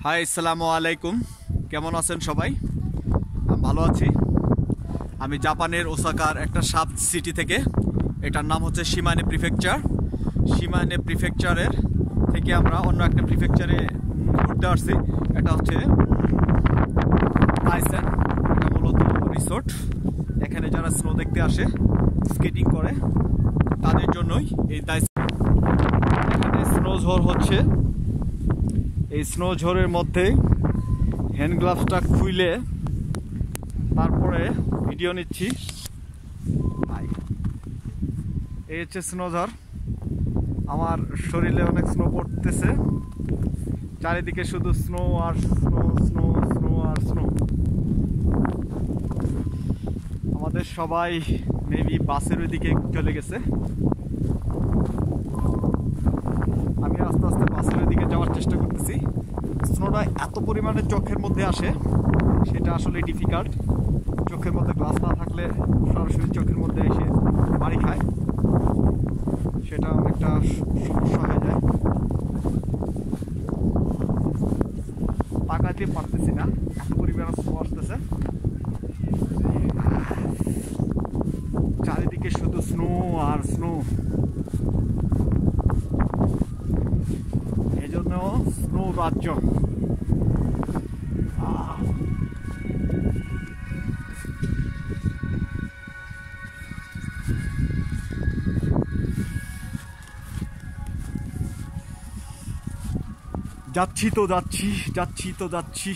High, আসসালামু আলাইকুম। কেমন আছেন সবাই? আমি ভালো আছি। আমি জাপানের ওসাকার একটা সাব সিটি থেকে, এটার নাম হচ্ছে শিমানে প্রিফেকচার। শিমানে প্রিফেকচারের থেকে আমরা অন্য একটা প্রিফেকচারে ঘুরতে আসছি। এটা হচ্ছে দাইসেন। এটা মূলত রিসোর্ট। এখানে যারা স্নো দেখতে আসে, স্কেটিং করে, তাদের জন্যই এই দাইসেন। এখানে স্নো ঝড় হচ্ছে। এই স্নো ঝড়ের মধ্যে হ্যান্ড গ্লাভসটা খুলে তারপরে ভিডিও নিচ্ছি। এই হচ্ছে স্নো ঝড়। আমার শরীরে অনেক স্নো পড়তেছে, চারিদিকে শুধু স্নো আর স্নো, স্নো, স্নো আর স্নো। আমাদের সবাই মেবি বাসের ওইদিকে চলে গেছে। আমি আস্তে আস্তে বাসের ওইদিকে যাওয়ার চেষ্টা করতেছি। স্নোটা এত পরিমাণে চোখের মধ্যে আসে, সেটা আসলে ডিফিকাল্ট। চোখের মধ্যে গ্লাস না থাকলে সরাসরি চোখের মধ্যে এসে বাড়ি খায়, সেটা অনেকটা সমস্যা হয়ে যায়। তাকাতে পারতেছি না, এত পরিমাণে স্নো আসতেছে। চারিদিকে শুধু স্নো আর স্নো। এই জন্য স্নো রাজ্য। যাচ্ছি তো যাচ্ছি, যাচ্ছি তো যাচ্ছি।